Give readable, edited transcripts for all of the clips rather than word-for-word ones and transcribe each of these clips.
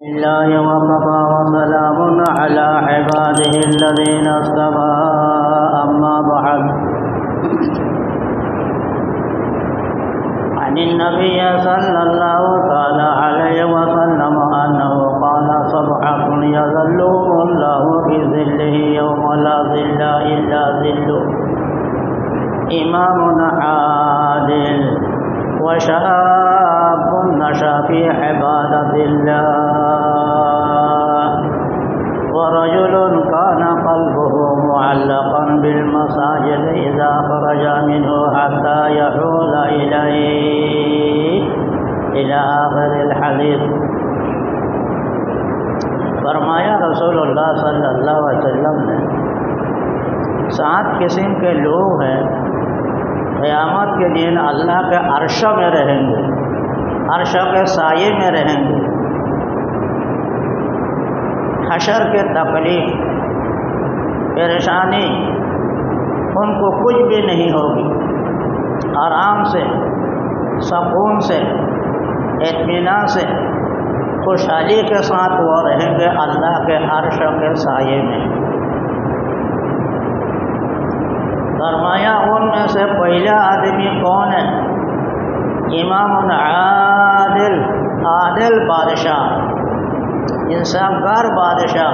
الله وكفى وسلام على عباده الذين اصطفى أما بعد عن النبي صلى الله تعالى عليه وسلم أنه قال سبعة يظلهم الله في ظله يوم لا ظل إلا ظله إمام عادل وشاب نشأ في عبادة الله ورجل كان قلبه معلقا بالمساجد إذا خرج منه حتى يحول إليه إلى آخر الحديث. فرمایا رسول اللہ صلی اللہ علیہ وسلم نے 7 قسم کے لوگ ہیں قیامت کے دن اللہ کے عرش میں رہیں گے، عرش کے سائے میں رہیں گے، حشر کے تکلیف پریشانی ان کو کچھ بھی نہیں ہوگی، آرام سے سکون سے اطمینان سے خوشحالی کے ساتھ وہ رہیں گے اللہ کے عرش کے سائے میں۔ فرمایا ان میں سے پہلا آدمی کون ہے؟ امام عادل، عادل بادشاہ، انصافگار بادشاہ،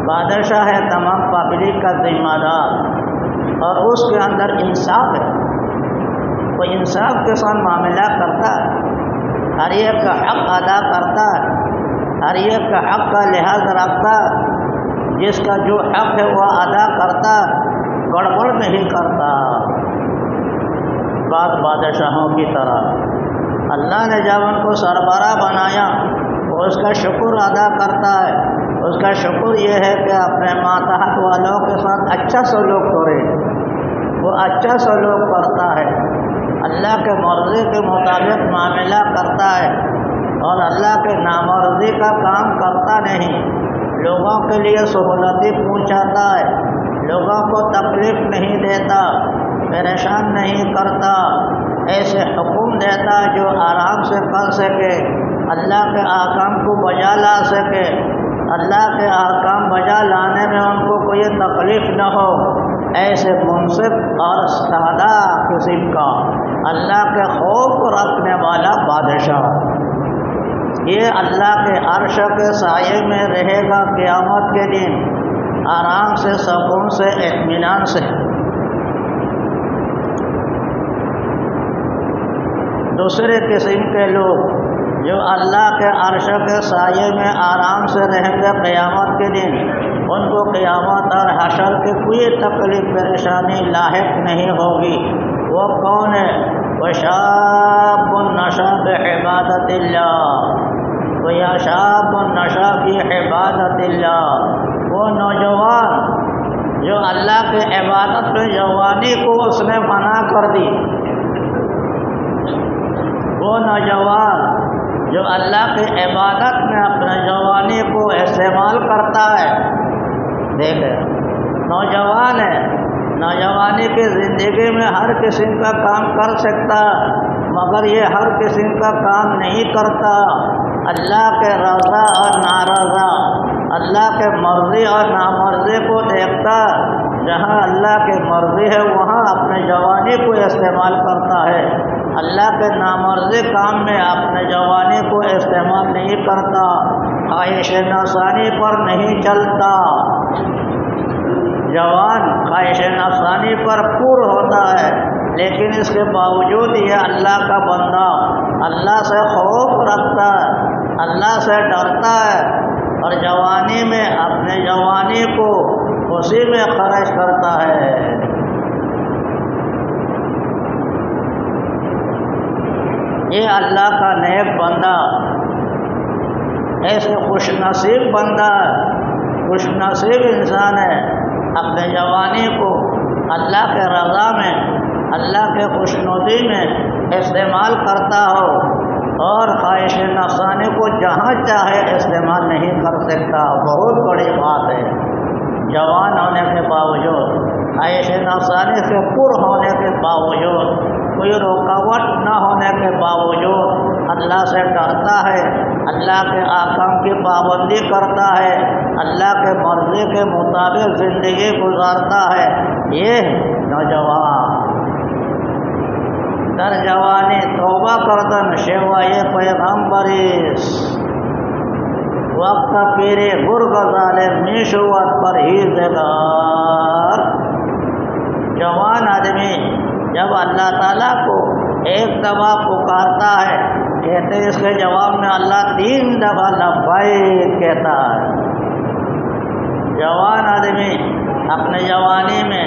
بادشاہ ہے تمام پبلک کا ذمہ دار اور اس کے اندر انصاف ہے، وہ انصاف کے ساتھ معاملہ کرتا ہے، ہر ایک کا حق ادا کرتا ہے، ہر ایک کا حق کا لحاظ رکھتا ہے، جس کا جو حق ہے وہ ادا کرتا ہے، گڑبڑ نہیں کرتا۔ بعض بادشاہوں کی طرح اللہ نے جب ان کو سربراہ بنایا وہ اس کا شکر ادا کرتا ہے، اس کا شکر یہ ہے کہ اپنے ماتحت والوں کے ساتھ اچھا سلوک کرے، وہ اچھا سلوک کرتا ہے، اللہ کے مرضی کے مطابق معاملہ کرتا ہے اور اللہ کے نامرضی کا کام کرتا نہیں، لوگوں کے لیے سہولتیں پہنچاتا ہے، لوگوں کو تکلیف نہیں دیتا، پریشان نہیں کرتا، ایسے حکم دیتا جو آرام سے کر سکے، اللہ کے احکام کو بجا لا سکے، اللہ کے احکام بجا لانے میں ان کو کوئی تکلیف نہ ہو، ایسے منصف اور سادہ قسم کا اللہ کے خوف رکھنے والا بادشاہ، یہ اللہ کے عرش کے سائے میں رہے گا قیامت کے دن، آرام سے سکون سے اطمینان سے۔ دوسرے قسم کے لوگ جو اللہ کے عرش کے سائے میں آرام سے رہیں گے قیامت کے دن، ان کو قیامت اور حشر کی کوئی تکلیف پریشانی لاحق نہیں ہوگی۔ وہ کون ہے؟ وشاب نشأ بعبادت اللہ، وشاب نشأ فی عبادت اللہ، وہ نوجوان جو اللہ کے عبادت میں جوانی کو اس نے منع کر دی، وہ نوجوان جو اللہ کی عبادت میں اپنے جوانی کو استعمال کرتا ہے۔ دیکھیں نوجوان ہے، نوجوانی کی زندگی میں ہر قسم کا کام کر سکتا مگر یہ ہر قسم کا کام نہیں کرتا، اللہ کے رضا اور نارضا، اللہ کے مرضی اور نامرضی کو دیکھتا، جہاں اللہ کی مرضی ہے وہاں اپنے جوانی کو استعمال کرتا ہے، اللہ کے نامرضی کام میں اپنے جوانی کو استعمال نہیں کرتا، خواہش نفسانی پر نہیں چلتا۔ جوان خواہش نفسانی پر پور ہوتا ہے لیکن اس کے باوجود یہ اللہ کا بندہ اللہ سے خوف رکھتا ہے، اللہ سے ڈرتا ہے اور جوانی میں اپنے جوانی کو اسی میں خرچ کرتا ہے۔ یہ اللہ کا نیک بندہ ایسے خوش نصیب بندہ، خوش نصیب انسان ہے، اپنے جوانی کو اللہ کے رضا میں، اللہ کے خوشنودی میں استعمال کرتا ہو اور خواہش نفسانی کو جہاں چاہے استعمال نہیں کر سکتا، بہت بڑی بات ہے۔ جوان ہونے کے باوجود، خواہش نفسانی سے پر ہونے کے باوجود، کوئی رکاوٹ نہ ہونے کے باوجود اللہ سے ڈرتا ہے، اللہ کے احکام کی پابندی کرتا ہے، اللہ کے مرضی کے مطابق زندگی گزارتا ہے، یہ نوجوان در جوانی توبہ کردن شیوائے پیغمبریس، وقت پیرے گرگ ظالم میشوت پرہیزگار۔ جوان آدمی جب اللہ تعالیٰ کو ایک دفعہ پکارتا ہے، کہتے اس کے جواب میں اللہ 3 دفعہ لبیک کہتا ہے۔ جوان آدمی اپنے جوانی میں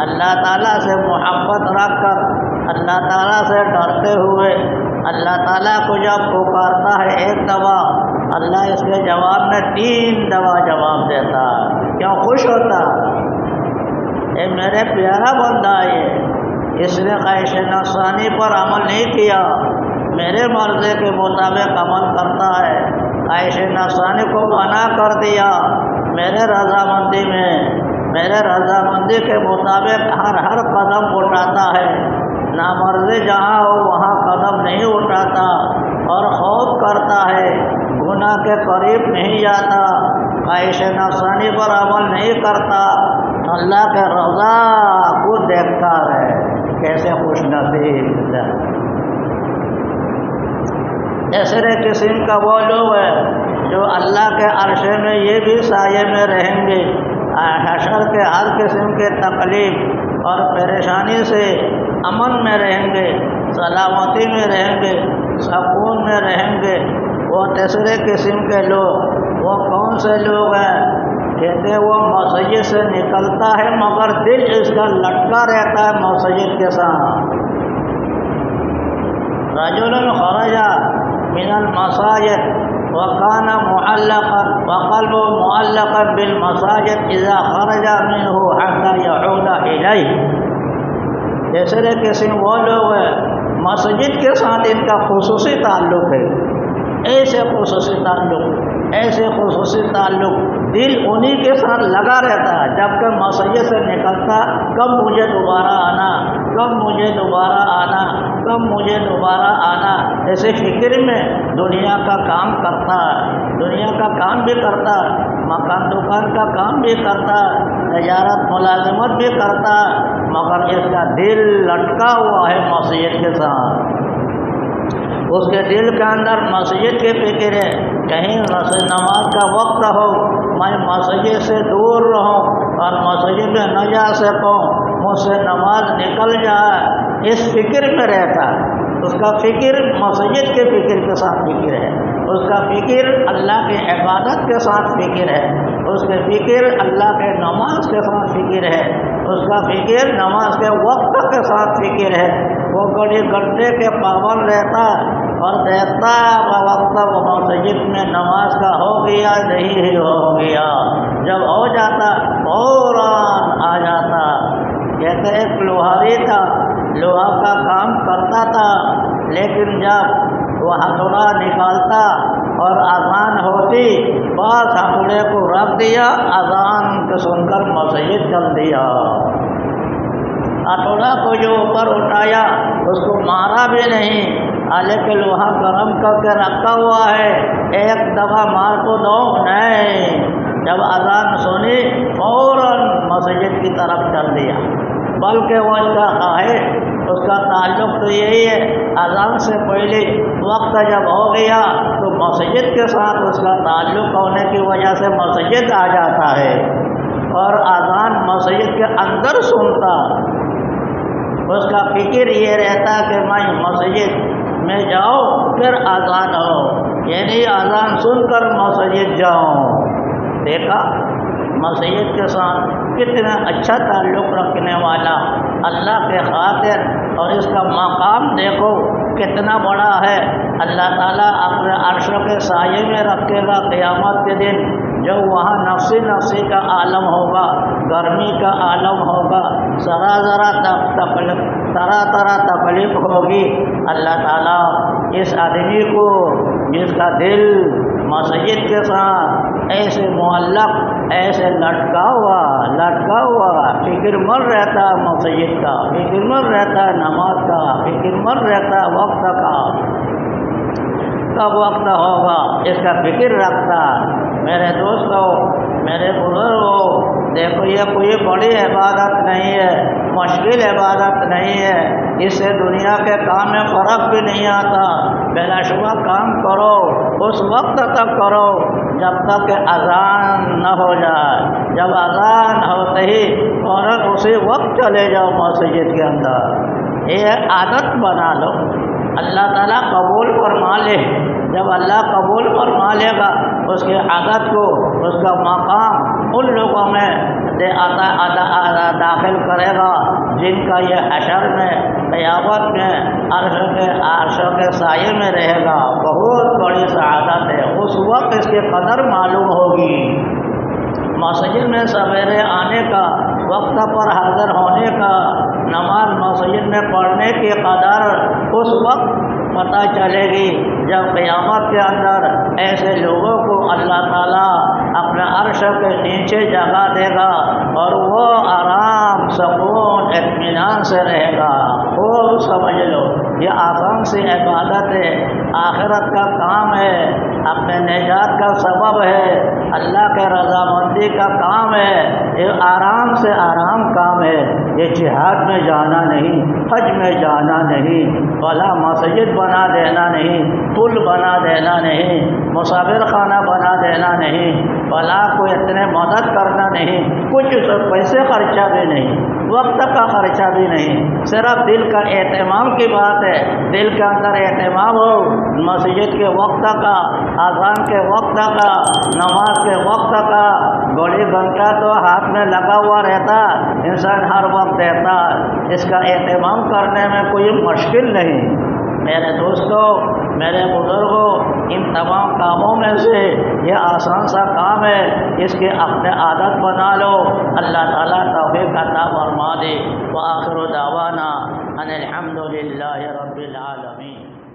اللہ تعالیٰ سے محبت رکھ کر، اللہ تعالیٰ سے ڈرتے ہوئے اللہ تعالیٰ کو جب پکارتا ہے ایک دفعہ، اللہ اس کے جواب میں 3 دفعہ جواب دیتا ہے۔ کیوں خوش ہوتا؟ اے میرے پیارا بندہ، اس نے خواہش نفسانی پر عمل نہیں کیا، میرے مرضی کے مطابق عمل کرتا ہے، خواہش نفسانی کو منع کر دیا، میرے رضامندی میں، میرے رضامندی کے مطابق ہر قدم اٹھاتا ہے، نامرضی جہاں ہو وہاں قدم نہیں اٹھاتا، اور خوف کرتا ہے، گناہ کے قریب نہیں جاتا، خواہش نفسانی پر عمل نہیں کرتا، اللہ کے رضا کو دیکھتا ہے۔ کیسے خوش نصیب ہے۔ ایسے قسم کا وہ لوگ ہیں جو اللہ کے عرش میں یہ بھی سایے میں رہیں گے، حشر کے ہر قسم کے تکلیف اور پریشانی سے امن میں رہیں گے، سلامتی میں رہیں گے، سکون میں رہیں گے۔ وہ تیسرے قسم کے لوگ، وہ کون سے لوگ ہیں؟ کہتے وہ مسجد سے نکلتا ہے مگر دل اس کا لٹکا رہتا ہے مسجد کے ساتھ۔ رجل خرج من المساجد وكان معلقا وقلبه معلقا بالمساجد اذا خرج منه حتى يعود اليه۔ تیسرے قسم وہ لوگ ہیں مسجد کے ساتھ ان کا خصوصی تعلق ہے، ایسے خصوصی تعلق دل انہی کے ساتھ لگا رہتا ہے، جب کہ مسجد سے نکلتا کب مجھے دوبارہ آنا، کب مجھے دوبارہ آنا، کب مجھے دوبارہ آنا، ایسے فکر میں دنیا کا کام کرتا، دنیا کا کام بھی کرتا، مکان دکان کا کام بھی کرتا، تجارت ملازمت بھی کرتا، مگر اس کا دل لٹکا ہوا ہے مسجد کے ساتھ۔ اس کے دل کے اندر مسجد کی فکر ہے، کہیں نماز کا وقت ہو میں مسجد سے دور رہوں اور مسجد میں نہ جا سکوں، مجھ سے نماز نکل جائے، اس فکر میں رہتا ہے۔ اس کا فکر مسجد کے فکر کے ساتھ فکر ہے، اس کا فکر اللہ کی عبادت کے ساتھ فکر ہے، اس کے فکر اللہ کے نماز کے ساتھ فکر ہے، اس کا فکر نماز کے وقت کے ساتھ فکر ہے۔ وہ گھڑی گھنٹے کے پابند رہتا اور دیکھتا وقت وہ مسجد میں نماز کا ہو گیا نہیں ہی ہو گیا، جب ہو جاتا فوراً آ جاتا۔ کہتے ایک لوہاری تھا، لوہا کا کام کرتا تھا، لیکن جب وہ ہتھوڑا نکالتا اور اذان ہوتی بس ہتھوڑے کو رکھ دیا، اذان کو سن کر مسجد چل دیا۔ ہتھوڑا کو جو اوپر اٹھایا اس کو مارا بھی نہیں، حالانکہ لوہا گرم کر کے رکھا ہوا ہے، ایک دفعہ مار کو دو نہیں، جب اذان سنی فوراً مسجد کی طرف چل دیا۔ بلکہ وہ اس کا خواہش، اس کا تعلق تو یہی ہے، اذان سے پہلے وقت جب ہو گیا تو مسجد کے ساتھ اس کا تعلق ہونے کی وجہ سے مسجد آ جاتا ہے اور اذان مسجد کے اندر سنتا۔ اس کا فکر یہ رہتا کہ میں مسجد میں جاؤں پھر اذان ہو، یعنی اذان سن کر مسجد جاؤں۔ دیکھا مسجد کے ساتھ کتنا اچھا تعلق رکھنے والا، اللہ کے خاطر، اور اس کا مقام دیکھو کتنا بڑا ہے۔ اللہ تعالیٰ اپنے عرش کے سائے میں رکھے گا قیامت کے دن، جو وہاں نفسی نفسی کا عالم ہوگا، گرمی کا عالم ہوگا، طرح طرح تکلیف ہوگی۔ اللہ تعالیٰ اس آدمی کو جس کا دل مسجد کے ساتھ ایسے معلق، ایسے لٹکا ہوا فکر مند رہتا مسجد کا، فکر مند رہتا نماز کا، فکر مند رہتا وقت کا، کب وقت ہوگا اس کا فکر رکھتا ہے۔ میرے دوستو، میرے بزرگوں، دیکھو یہ کوئی بڑی عبادت نہیں ہے، مشکل عبادت نہیں ہے، اس سے دنیا کے کام میں فرق بھی نہیں آتا۔ بلا شبہ کام کرو، اس وقت تک کرو جب تک کہ اذان نہ ہو جائے۔ جب اذان ہوتے ہی فوراً اسی وقت چلے جاؤ مسجد کے اندر۔ یہ عادت بنا لو، اللہ تعالیٰ قبول فرما لے۔ جب اللہ قبول فرما لے گا اس کی عادت کو، اس کا مقام ان لوگوں میں داخل کرے گا جن کا یہ حشر میں، قیامت میں عرشوں کے سائے میں رہے گا۔ بہت بڑی سعادت ہے، اس وقت اس کی قدر معلوم ہوگی۔ مسجد میں سویرے آنے کا، وقت پر حاضر ہونے کا، نماز مسجد میں پڑھنے کی قدر اس وقت پتہ چلے گی جب قیامت کے اندر ایسے لوگوں کو اللہ تعالیٰ اپنے عرش کے نیچے جگہ دے گا اور وہ آرام، سکون، اطمینان سے رہے گا۔ خوب سمجھ لو، یہ آسان سی عبادت ہے، آخرت کا کام ہے، اپنے نجات کا سبب ہے، اللہ کے رضامندی کا کام ہے، یہ آرام سے آرام کام ہے۔ یہ جہاد میں جانا نہیں، حج میں جانا نہیں، بھلا مسجد بنا دینا نہیں، پل بنا دینا نہیں، مسافر خانہ بنا دینا نہیں، بھلا کوئی اتنے مدد کرنا نہیں، کچھ پیسے خرچہ بھی نہیں، وقت کا خرچہ بھی نہیں، صرف دل کا اہتمام کی بات ہے۔ دل کے اندر اہتمام ہو، مسجد کے وقت کا، اذان کے وقت کا، نماز کے وقت کا، گھڑی گھنٹہ تو ہاتھ میں لگا ہوا رہتا، انسان ہر وقت دیتا، اس کا اہتمام کرنے میں کوئی مشکل نہیں۔ میرے دوستو، میرے بزرگوں، ان تمام کاموں میں سے یہ آسان سا کام ہے، اس کی اپنے عادت بنا لو، اللہ تعالیٰ توفیق عطا فرما دے۔ وآخر دعوانا ان الحمد للہ رب العالمین۔